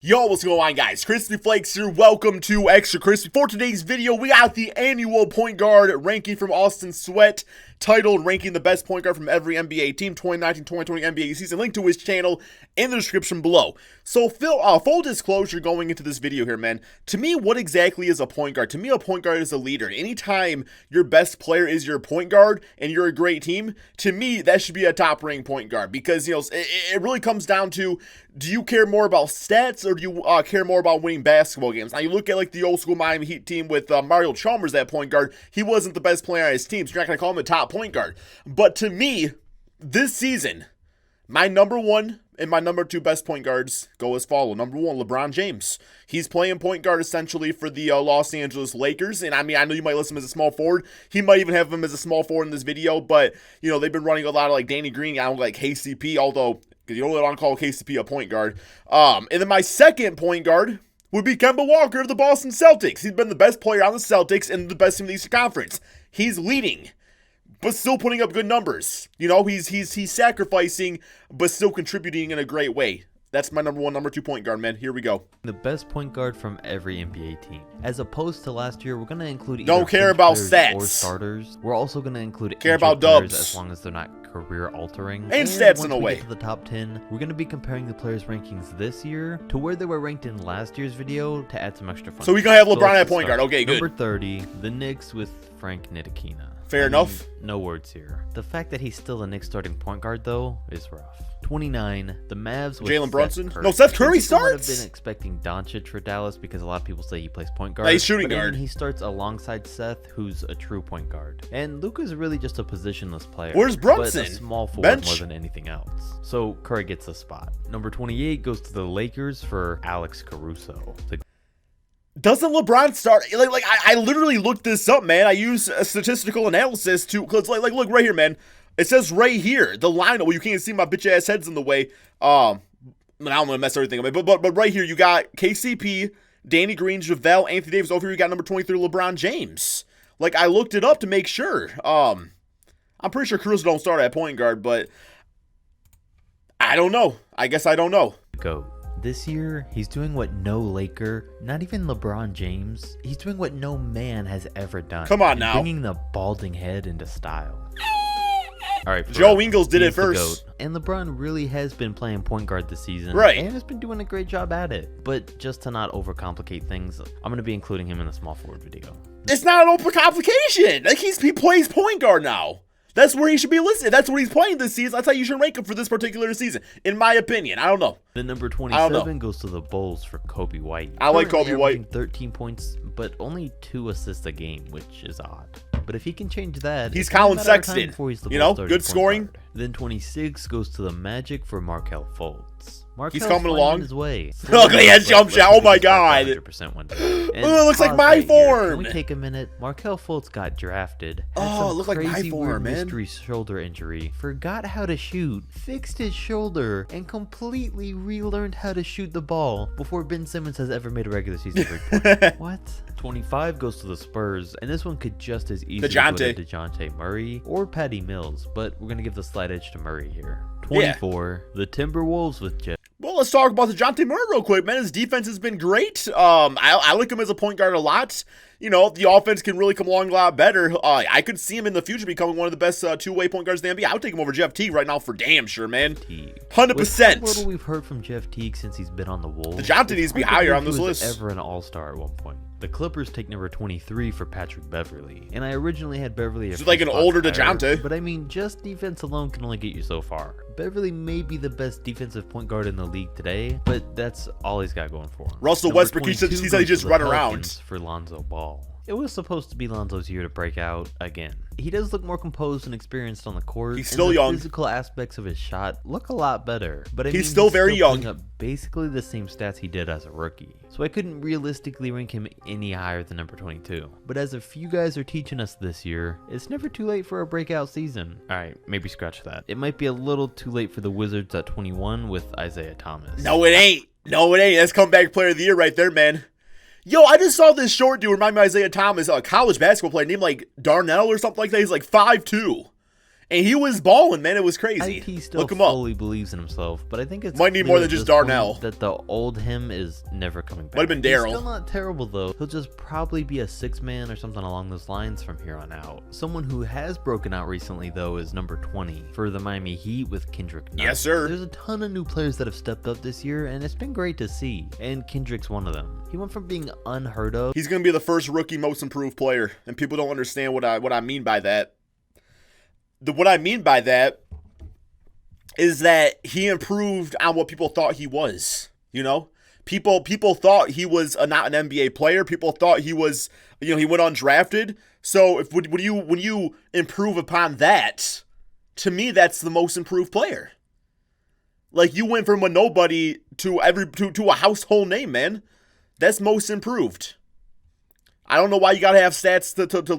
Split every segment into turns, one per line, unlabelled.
Yo, what's going on, guys? Crispy Flakes here. Welcome to Extra Crispy. For today's video, we got the annual point guard ranking from Austin Sweat, titled Ranking the Best Point Guard from Every NBA Team 2019-2020 NBA Season. Link to his channel in the description below. So, full disclosure going into this video here, man. To me, what exactly is a point guard? To me, a point guard is a leader. Anytime your best player is your point guard and you're a great team, to me, that should be a top-ranked point guard. Because, you know, it really comes down to, do you care more about stats or do you care more about winning basketball games? Now, you look at like the old school Miami Heat team with Mario Chalmers at point guard. He wasn't the best player on his team, so you're not going to call him a top point guard. But to me, this season, my number one and my number two best point guards go as follow. Number one, LeBron James. He's playing point guard essentially for the Los Angeles Lakers. And I mean, I know you might list him as a small forward. He might even have him as a small forward in this video. But, you know, they've been running a lot of like Danny Green, I don't like KCP, although you don't really want to call KCP a point guard. And then my second point guard would be Kemba Walker of the Boston Celtics. He's been the best player on the Celtics and the best team in the Eastern Conference. He's leading, but still putting up good numbers. You know, he's sacrificing, but still contributing in a great way. That's my number one, number two point guard, man. Here we go.
The best point guard from every NBA team. As opposed to last year, we're going to include
don't care about stats
or starters. We're also going to include
care about dubs
as long as they're not career altering.
And stats in a way.
Once we get to the top 10, we're going to be comparing the players' rankings this year to where they were ranked in last year's video to add some extra fun.
So we going to have LeBron at point guard. Okay, good.
Number 30, the Knicks with Frank Ntilikina.
Fair enough.
No words here. The fact that he's still the Knicks starting point guard, though, is rough. 29, the Mavs with
Jalen Brunson.
Curry.
No, Seth Curry starts.
I've been expecting Doncic for Dallas because a lot of people say he plays point guard.
No, he's shooting
but
guard.
He starts alongside Seth, who's a true point guard. And Luka's really just a positionless player.
Where's Brunson?
But a small forward
Bench?
more than anything else. So Curry gets a spot. Number 28 goes to the Lakers for Alex Caruso.
Doesn't LeBron start? Like I literally looked this up, man. I use a statistical analysis to, cause like look right here, man. It says right here, the lineup. Well, you can't see my bitch ass head's in the way. I don't want to mess everything up, but right here you got KCP, Danny Green, JaVale, Anthony Davis. Over here you got number 23, LeBron James. Like I looked it up to make sure. I'm pretty sure Caruso don't start at point guard, but I don't know. I guess I don't know.
Go. This year, he's doing what no Laker, not even LeBron James, he's doing what no man has ever done.
Come on now.
Bringing the balding head into style. All right,
Joe Ingles did it first.
And LeBron really has been playing point guard this season.
Right.
And has been doing a great job at it. But just to not overcomplicate things, I'm going to be including him in the small forward video.
It's not an overcomplication. Like he plays point guard now. That's where he should be listed. That's what he's playing this season. That's how you should rank him for this particular season, in my opinion. I don't know.
The number 27 goes to the Bulls for Kobe White.
I like Kobe White.
13 points, but only 2 assists a game, which is odd. But if he can change that,
he's Colin Sexton. You know, good scoring.
Guard. Then 26 goes to the Magic for Markelle Fultz.
He's coming along
his way.
Look at that jump shot. Oh my god.
100% one
it looks like my form.
Can we take a minute? Markelle Fultz got drafted.
Oh, it looked like my form, man.
Mystery shoulder injury. Forgot how to shoot. Fixed his shoulder and completely relearned how to shoot the ball before Ben Simmons has ever made a regular season break. What? 25 goes to the Spurs, and this one could just as easily go to DeJounte Murray or Patty Mills, but we're going to give the slight edge to Murray here. 24, the Timberwolves with Jeff.
Well, let's talk about DeJounte Murray real quick, man. His defense has been great. I like him as a point guard a lot. You know, the offense can really come along a lot better. I could see him in the future becoming one of the best two-way point guards in the NBA. I would take him over Jeff Teague right now for damn sure, man. 100%.
With how little we've heard from Jeff Teague since he's been on the Wolves.
DeJounte needs to be higher on this list.
Ever an all-star at one point. The Clippers take number 23 for Patrick Beverly, and I originally had Beverly
as like an older DeJounte.
But I mean, just defense alone can only get you so far. Beverly may be the best defensive point guard in the league today, but that's all he's got going for him.
Russell Westbrook, he said he just run around.
For Lonzo Ball. It was supposed to be Lonzo's year to break out again. He does look more composed and experienced on the court.
He's still young.
The physical aspects of his shot look a lot better. But I mean,
he's still very young.
Up basically the same stats he did as a rookie. So I couldn't realistically rank him any higher than number 22. But as a few guys are teaching us this year, it's never too late for a breakout season. Alright, maybe scratch that. It might be a little too late for the Wizards at 21 with Isaiah Thomas.
No, it ain't. No, it ain't. That's comeback player of the year right there, man. Yo, I just saw this short dude remind me of Isaiah Thomas, a college basketball player named like Darnell or something like that. He's like 5'2". And he was balling, man. It was crazy.
IP still
Look him up.
fully believes in himself, but I think it's
Might need
clear
more than
at
just
this point
Darnell.
that the old him is never coming back.
Might have been
He's
Daryl.
still not terrible though. He'll just probably be a 6-man or something along those lines from here on out. Someone who has broken out recently though is number 20 for the Miami Heat with Kendrick Nunn.
Yes, sir.
There's a ton of new players that have stepped up this year, and it's been great to see. And Kendrick's one of them. He went from being unheard of.
He's going to be the first rookie most improved player, and people don't understand what I mean by that. What I mean by that is that he improved on what people thought he was. You know, people thought he was not an NBA player. People thought he was, you know, he went undrafted. So if when you improve upon that, to me that's the most improved player. Like, you went from a nobody to a household name, man. That's most improved. I don't know why you gotta have stats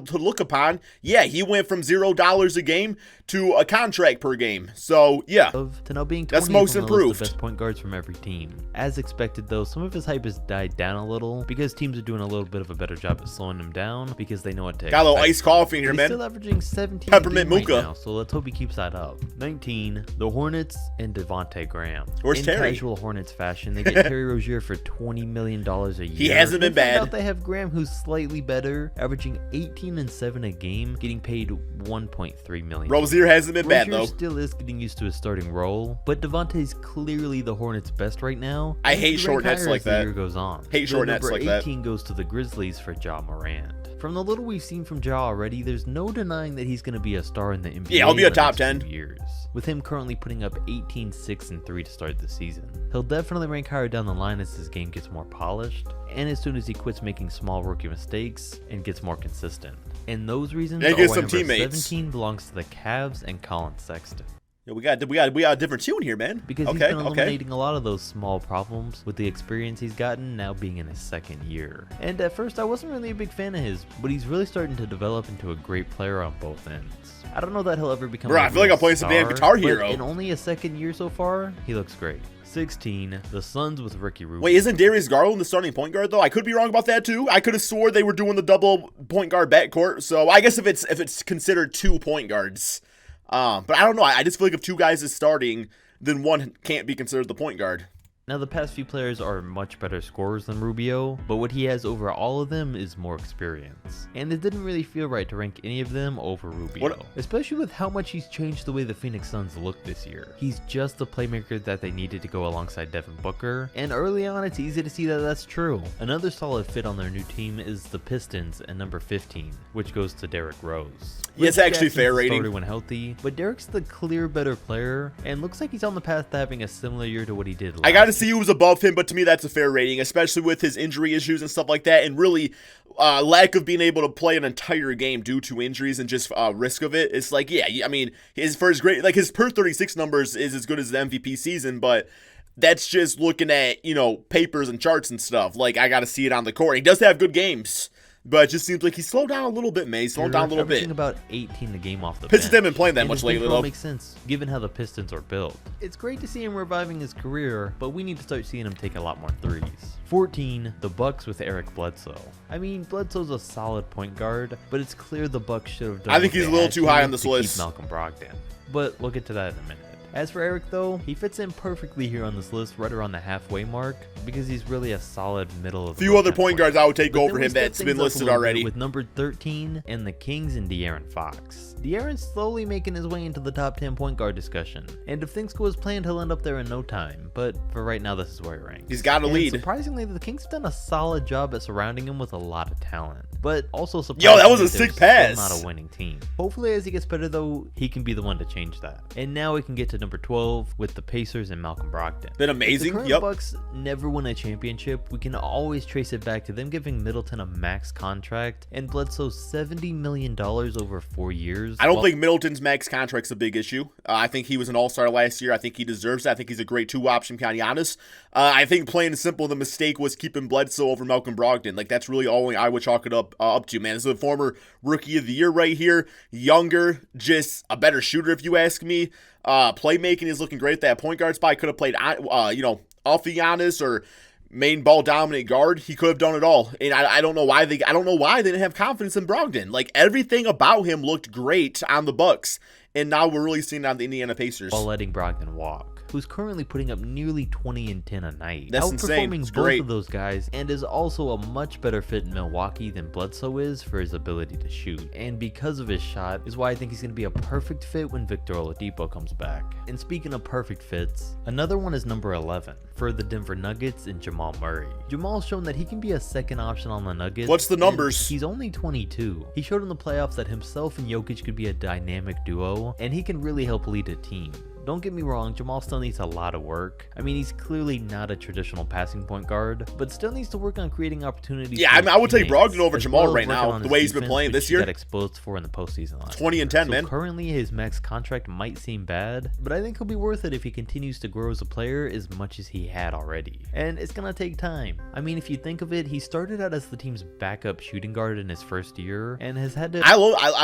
to look upon. Yeah, he went from $0 a game to a contract per game. So yeah,
To now being 20th
that's most
on the list
improved.
of best point guards from every team. As expected though, some of his hype has died down a little because teams are doing a little bit of a better job at slowing him down because they know what to
Got a little
expect.
iced coffee in here,
But he's
man.
still averaging 17
Peppermint
a game
mocha.
right now, so let's hope he keeps that up. 19, the Hornets and Devontae Graham.
Where's
in
Terry?
casual Hornets fashion, they get Terry Rozier for $20 million a year.
He hasn't been
They find
bad.
out they have Graham, who's slightly better, averaging 18 and 7 a game, getting paid $1.3 million.
Rozier hasn't been bad
Rozier
though.
still is getting used to his starting role, but Devontae's clearly the Hornets' best right now.
I
and
hate
he's
short
ranked
nets
higher
like
as the
that.
year goes on.
Hate short nets
number
like that.
18 goes to the Grizzlies for Ja Morant. From the little we've seen from Ja already, there's no denying that he's going to be a star in the NBA.
Yeah, he'll be a
in the
top
next
10.
few years. With him currently putting up 18, 6, and 3 to start the season. He'll definitely rank higher down the line as his game gets more polished, and as soon as he quits making small rookie mistakes and gets more consistent. And those reasons
And
are
get
why
some
number
teammates.
17 belongs to the Cavs and Colin Sexton.
Yeah, we got a different tune here, man.
Because he's
Okay,
been
okay.
eliminating a lot of those small problems with the experience he's gotten now being in his second year. And at first I wasn't really a big fan of his, but he's really starting to develop into a great player on both ends. I don't know that he'll ever become
Bro,
a
I feel like
real
I'm playing some damn
star,
Guitar
but
Hero.
in only a second year so far, he looks great. 16, the Suns with Ricky Rubio.
Wait, isn't Darius Garland the starting point guard though? I could be wrong about that too. I could have swore they were doing the double point guard backcourt. So I guess if it's considered 2 point guards, but I don't know. I just feel like if 2 guys is starting, then one can't be considered the point guard.
Now the past few players are much better scorers than Rubio, but what he has over all of them is more experience. And it didn't really feel right to rank any of them over Rubio, especially with how much he's changed the way the Phoenix Suns look this year. He's just the playmaker that they needed to go alongside Devin Booker, and early on it's easy to see that that's true. Another solid fit on their new team is the Pistons at number 15, which goes to Derrick Rose.
Yeah, it's actually fair rating.
Started when healthy, but Derrick's the clear better player, and looks like he's on the path to having a similar year to what he did last
I gotta see who's above him, but to me that's a fair rating, especially with his injury issues and stuff like that, and really lack of being able to play an entire game due to injuries and just risk of it. It's like, yeah, I mean, his per 36 numbers is as good as the MVP season, but that's just looking at, you know, papers and charts and stuff. Like, I gotta see it on the court. He does have good games, but it just seems like he slowed down a little bit, man. He's slowed down a little bit.
About 18 a game off the
Pistons
bench.
haven't been playing that
And
much
his
lately,
free throw
though.
makes sense, given how the Pistons are built. It's great to see him reviving his career, but we need to start seeing him take a lot more threes. 14, the Bucks with Eric Bledsoe. I mean, Bledsoe's a solid point guard, but it's clear the Bucks should have done
I think
what
he's
they
a little
had
too
to
high on this
keep
list.
Malcolm Brogdon. But we'll get to that in a minute. As for Eric though, he fits in perfectly here on this list right around the halfway mark because he's really a solid middle of the
Few other
road
point
player.
guards I would take
But
over
then we
him
step
that's
things
been
up a
listed
little bit
already.
with number 13 and the Kings and De'Aaron Fox. De'Aaron's slowly making his way into the top 10 point guard discussion, and if things go as planned, he'll end up there in no time. But for right now, this is where he ranks.
He's got to
And
lead.
surprisingly, the Kings have done a solid job at surrounding him with a lot of talent, but also
Yo,
surprisingly,
that was a
they're
sick
still
pass.
not a winning team. Hopefully, as he gets better though, he can be the one to change that. And now we can get to number 12 with the Pacers and Malcolm Brogdon.
Been
If the
amazing.
current
Yep.
Bucks never win a championship, we can always trace it back to them giving Middleton a max contract and Bledsoe $70 million over 4 years.
I don't
while-
think Middleton's max contract's a big issue. I think he was an all-star last year. I think he deserves it. I think he's a great 2 option, kind of honest. I think plain and simple, the mistake was keeping Bledsoe over Malcolm Brogdon. Like, that's really all I would chalk it up to, man. This is a former rookie of the year right here. Younger, just a better shooter, if you ask me. Playmaking is looking great at that point guard spot. Could have played, off of Giannis or main ball dominant guard, he could have done it all. And I don't know why they didn't have confidence in Brogdon. Like, everything about him looked great on the Bucks, and now we're really seeing it on the Indiana Pacers.
While letting Brogdon walk, who's currently putting up nearly 20 and 10 a night.
That's insane. It's
both
great.
of those guys, and is also a much better fit in Milwaukee than Bledsoe is for his ability to shoot. And because of his shot is why I think he's going to be a perfect fit when Victor Oladipo comes back. And speaking of perfect fits, another one is number 11 for the Denver Nuggets and Jamal Murray. Jamal's shown that he can be a second option on the Nuggets.
What's the numbers?
He's only 22. He showed in the playoffs that himself and Jokic could be a dynamic duo, and he can really help lead a team. Don't get me wrong, Jamal still needs a lot of work. I mean, he's clearly not a traditional passing point guard, but still needs to work on creating opportunities.
Yeah, I mean, I would take Brogdon over Jamal right now, the way he's been playing this year.
He got exposed for in the postseason last
20 and 10,
so
man.
Currently, his max contract might seem bad, but I think he'll be worth it if he continues to grow as a player as much as he had already. And it's gonna take time. I mean, if you think of it, he started out as the team's backup shooting guard in his first year, and has had to.
I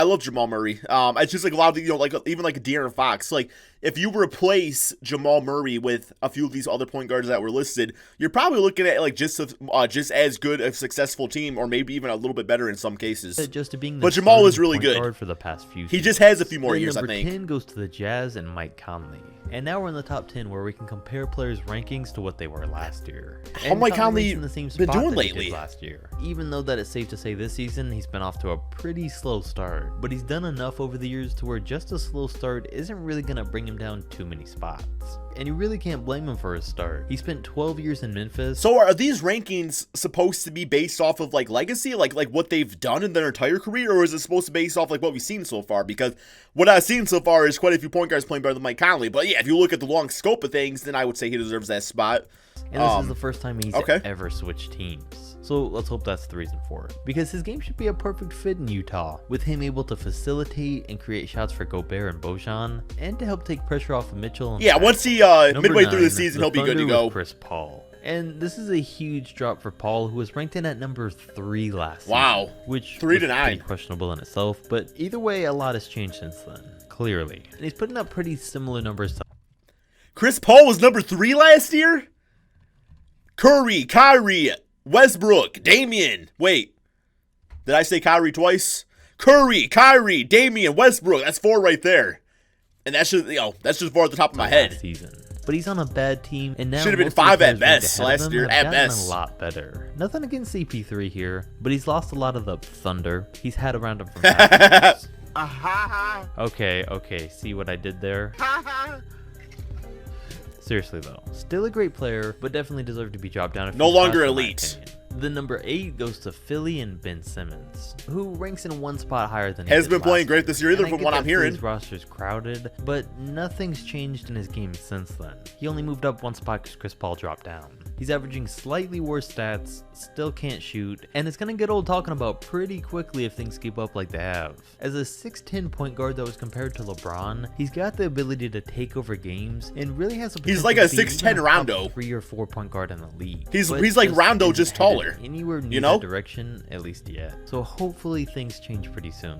love Jamal Murray. It's just like a lot of the, like even like a De'Aaron Fox. Like, if you replace Jamal Murray with a few of these other point guards that were listed, you're probably looking at like just as good a successful team, or maybe even a little bit better in some cases.
Just to being
but Jamal is really good
for the past few.
He just has a few more years, I think.
Number 10 goes to the Jazz and Mike Conley. And now we're in the top 10 where we can compare players' rankings to what they were last year.
How Mike Conley
in the same
been
spot
doing
that he
lately?
did last year. Even though that it's safe to say this season he's been off to a pretty slow start, but he's done enough over the years to where just a slow start isn't really gonna bring him down too many spots. And you really can't blame him for his start. He spent 12 years in Memphis.
So are these rankings supposed to be based off of like legacy, like what they've done in their entire career, or is it supposed to be based off like what we've seen so far? Because what I've seen so far is quite a few point guards playing better than Mike Conley. But yeah, if you look at the long scope of things, then I would say he deserves that spot.
And this is the first time he's ever switched teams. So let's hope that's the reason for it. Because his game should be a perfect fit in Utah, with him able to facilitate and create shots for Gobert and Bojan, and to help take pressure off of Mitchell. And
once he midway through the season, he'll be good to go.
Chris Paul. And this is a huge drop for Paul, who was ranked in at number 3 last season.
Wow.
Which
3
was
to 9.
pretty questionable in itself, but either way, a lot has changed since then, clearly. And he's putting up pretty similar numbers to
Chris Paul was number 3 last year? Curry, Kyrie, Westbrook, Damian. Wait, did I say Kyrie twice? Curry, Kyrie, Damian, Westbrook. That's 4 right there. And that's just, that's just 4 at the top of my head.
Season. But he's on a bad team, and now
should have been 5 at best last year. At best,
a lot better. Nothing against CP3 here, but he's lost a lot of the thunder he's had around him from past years. Okay, see what I did there? Seriously though, still a great player, but definitely deserved to be dropped down.
No longer elite.
The number 8 goes to Philly and Ben Simmons, who ranks in 1 spot higher than
has been playing great this year either, from what I'm hearing.
His roster's crowded, but nothing's changed in his game since then. He only moved up 1 spot because Chris Paul dropped down. He's averaging slightly worse stats, still can't shoot, and it's gonna get old talking about pretty quickly if things keep up like they have. As a 6'10" point guard that was compared to LeBron, he's got the ability to take over games and really has a potential.
He's like a 6'10" Rondo.
3 or 4 point guard in the league.
He's like Rondo, just taller.
Anywhere near that direction, at least yet. So hopefully things change pretty soon.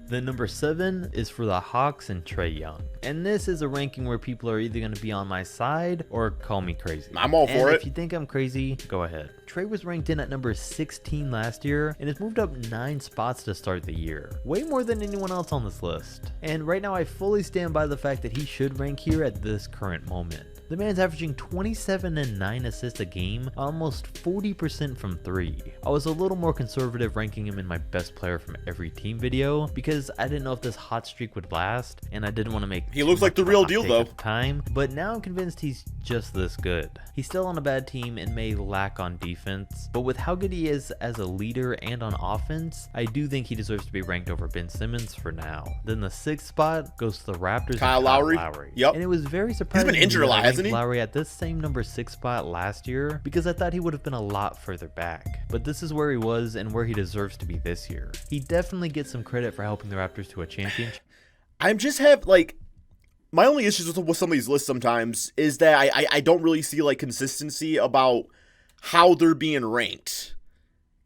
The number 7 is for the Hawks and Trae Young. And this is a ranking where people are either going to be on my side or call me crazy.
I'm all for it.
If you think I'm crazy, go ahead. Trae was ranked in at number 16 last year and has moved up 9 spots to start the year. Way more than anyone else on this list. And right now I fully stand by the fact that he should rank here at this current moment. The man's averaging 27 and 9 assists a game, almost 40% from 3. I was a little more conservative ranking him in my best player from every team video because I didn't know if this hot streak would last and I didn't want to make
he looks like the real deal though.
Time, but now I'm convinced he's just this good. He's still on a bad team and may lack on defense, but with how good he is as a leader and on offense, I do think he deserves to be ranked over Ben Simmons for now. Then the 6th spot goes to the Raptors.
Kyle Lowry.
Yep. And it was very surprising.
He's been injured a lot, hasn't he?
Lowry at this same number 6 spot last year because I thought he would have been a lot further back. But this is where he was and where he deserves to be this year. He definitely gets some credit for helping the Raptors to a championship.
I just have like my only issues with some of these lists sometimes is that I don't really see like consistency about how they're being ranked.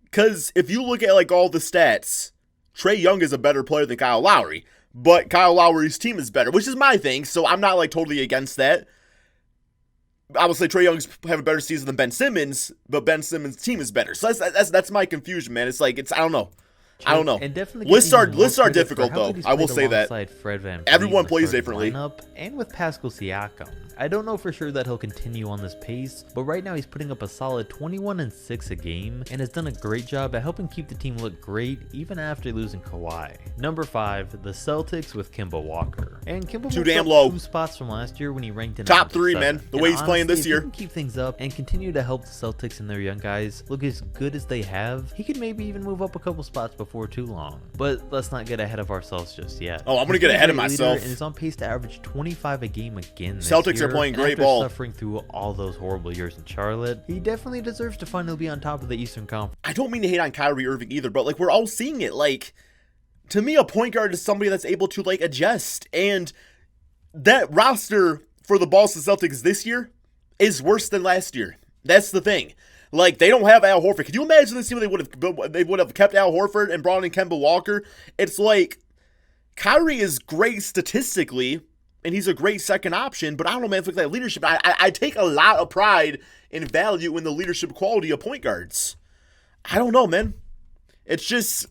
Because if you look at like all the stats, Trae Young is a better player than Kyle Lowry, but Kyle Lowry's team is better, which is my thing. So I'm not like totally against that. I would say Trae Young's have a better season than Ben Simmons, but Ben Simmons' team is better. So that's my confusion, man. It's like I don't know. I don't know.
And definitely
lists are difficult though. I will say that.
Fred VanVleet
Everyone plays differently.
And with Pascal Siakam. I don't know for sure that he'll continue on this pace, but right now he's putting up a solid 21-6 a game and has done a great job at helping keep the team look great even after losing Kawhi. Number 5, the Celtics with Kemba Walker. And Kemba
too
moved
damn
up
low.
2 spots from last year when he ranked in
top 3,
7.
man. The way he's playing this year.
If he can keep things up and continue to help the Celtics and their young guys look as good as they have, he could maybe even move up a couple spots before too long. But let's not get ahead of ourselves just yet.
Oh, I'm gonna get ahead of myself.
And is on pace to average 25 a game again this
Celtics
year.
are playing great
After
ball.
Suffering through all those horrible years in Charlotte, he definitely deserves to finally be on top of the Eastern Conference.
I don't mean to hate on Kyrie Irving either, but like we're all seeing it. Like to me, a point guard is somebody that's able to like adjust, and that roster for the Boston Celtics this year is worse than last year. That's the thing. Like they don't have Al Horford. Could you imagine this team? They would have kept Al Horford and brought in Kemba Walker. It's like Kyrie is great statistically, and he's a great second option. But I don't know, man. If it's like that leadership, I take a lot of pride and value in the leadership quality of point guards. I don't know, man. It's just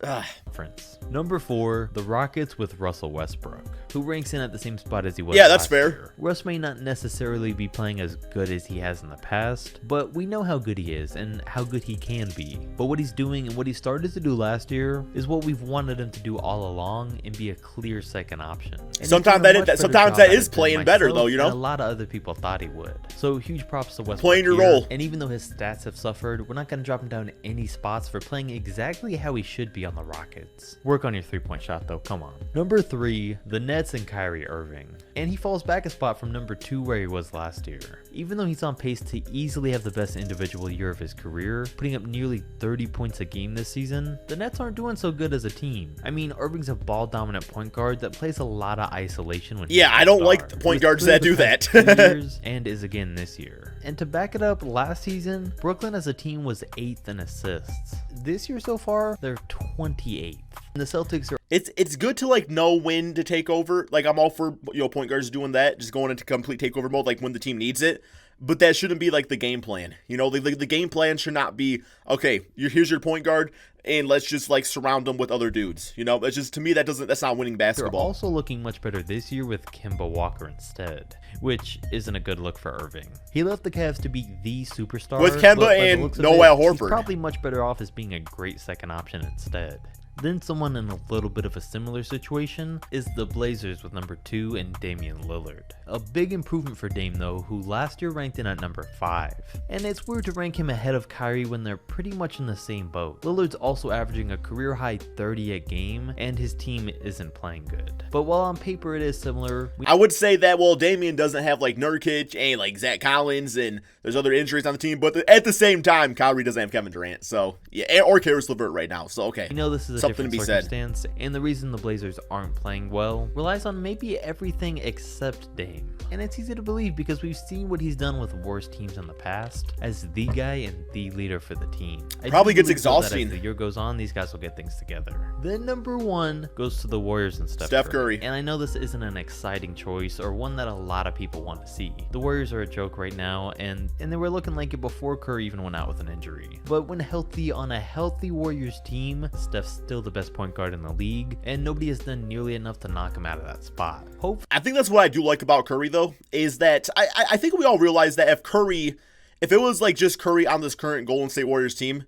Number 4, the Rockets with Russell Westbrook, who ranks in at the same spot as he was.
Yeah, that's
last
fair.
year. Russ may not necessarily be playing as good as he has in the past, but we know how good he is and how good he can be. But what he's doing and what he started to do last year is what we've wanted him to do all along and be a clear second option. And
sometimes that is playing better though, you know.
A lot of other people thought he would. So huge props to Westbrook.
Playing your role.
And even though his stats have suffered, we're not going to drop him down any spots for playing exactly how he should be on the Rockets. Work on your 3-point shot though, come on. Number 3, the Nets and Kyrie Irving. And he falls back a spot from number 2 where he was last year. Even though he's on pace to easily have the best individual year of his career, putting up nearly 30 points a game this season, the Nets aren't doing so good as a team. I mean, Irving's a ball dominant point guard that plays a lot of isolation when
I don't like the point guards that do that.
2 years and is again this year. And to back it up, last season, Brooklyn as a team was 8th in assists. This year so far, they're 28th. And the Celtics are...
It's good to like know when to take over. Like I'm all for point guards doing that, just going into complete takeover mode, like when the team needs it. But that shouldn't be like the game plan. The game plan should not be, okay, here's your point guard, and let's just like surround them with other dudes. It's just, to me, that's not winning basketball.
They're also looking much better this year with Kemba Walker instead, which isn't a good look for Irving. He left the Cavs to be the superstar
with Kemba and no Al Horford.
He's probably much better off as being a great second option instead. Then someone in a little bit of a similar situation is the Blazers with number 2 and Damian Lillard. A big improvement for Dame though, who last year ranked in at number 5. And it's weird to rank him ahead of Kyrie when they're pretty much in the same boat. Lillard's also averaging a career high 30 a game, and his team isn't playing good. But while on paper it is similar,
I would say that, well, Damian doesn't have like Nurkic and like Zach Collins, and there's other injuries on the team, but at the same time, Kyrie doesn't have Kevin Durant, so yeah, or Karis LeVert right now, so okay.
I know this is a
something to be said.
And the reason the Blazers aren't playing well relies on maybe everything except Dame. And it's easy to believe because we've seen what he's done with worse teams in the past as the guy and the leader for the team.
Probably gets exhausting.
As the year goes on, these guys will get things together. Then number 1 goes to the Warriors and Steph
Curry.
And I know this isn't an exciting choice or one that a lot of people want to see. The Warriors are a joke right now, and they were looking like it before Curry even went out with an injury. But when healthy on a healthy Warriors team, Steph's still the best point guard in the league, and nobody has done nearly enough to knock him out of that spot.
I think that's what I do like about Curry though, is that I think we all realize that if it was like just Curry on this current Golden State Warriors team,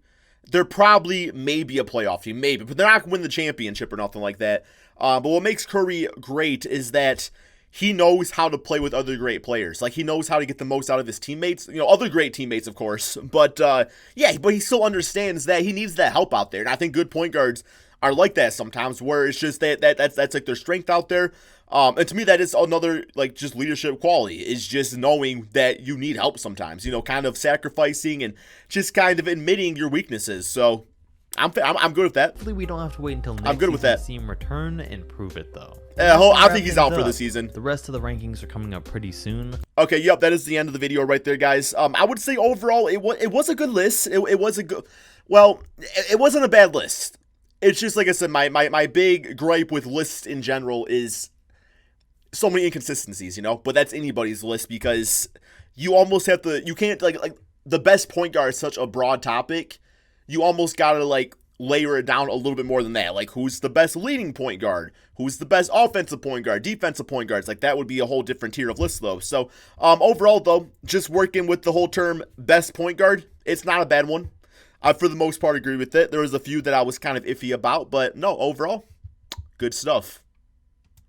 they're probably maybe a playoff team, maybe, but they're not going to win the championship or nothing like that. But what makes Curry great is that he knows how to play with other great players. Like, he knows how to get the most out of his teammates. Other great teammates, of course. But, but he still understands that he needs that help out there. And I think good point guards are like that sometimes, where it's just that's like their strength out there. And to me, that is another, like, just leadership quality, is just knowing that you need help sometimes, kind of sacrificing and just kind of admitting your weaknesses. So I'm good with that.
Hopefully we don't have to wait until next
I'm good with that.
To see him return and prove it though.
I think he's out for the season.
The rest of the rankings are coming up pretty soon.
Okay, yep, that is the end of the video right there, guys. I would say overall it was a good list. It was a good, well, it wasn't a bad list. It's just, like I said, my big gripe with lists in general is so many inconsistencies, but that's anybody's list, because you almost have to, you can't, like the best point guard is such a broad topic. You almost got to, like, layer it down a little bit more than that. Like, who's the best leading point guard? Who's the best offensive point guard? Defensive point guards? Like, that would be a whole different tier of list, though. So, overall, though, just working with the whole term best point guard, it's not a bad one. I, for the most part, agree with it. There was a few that I was kind of iffy about, but no, overall, good stuff.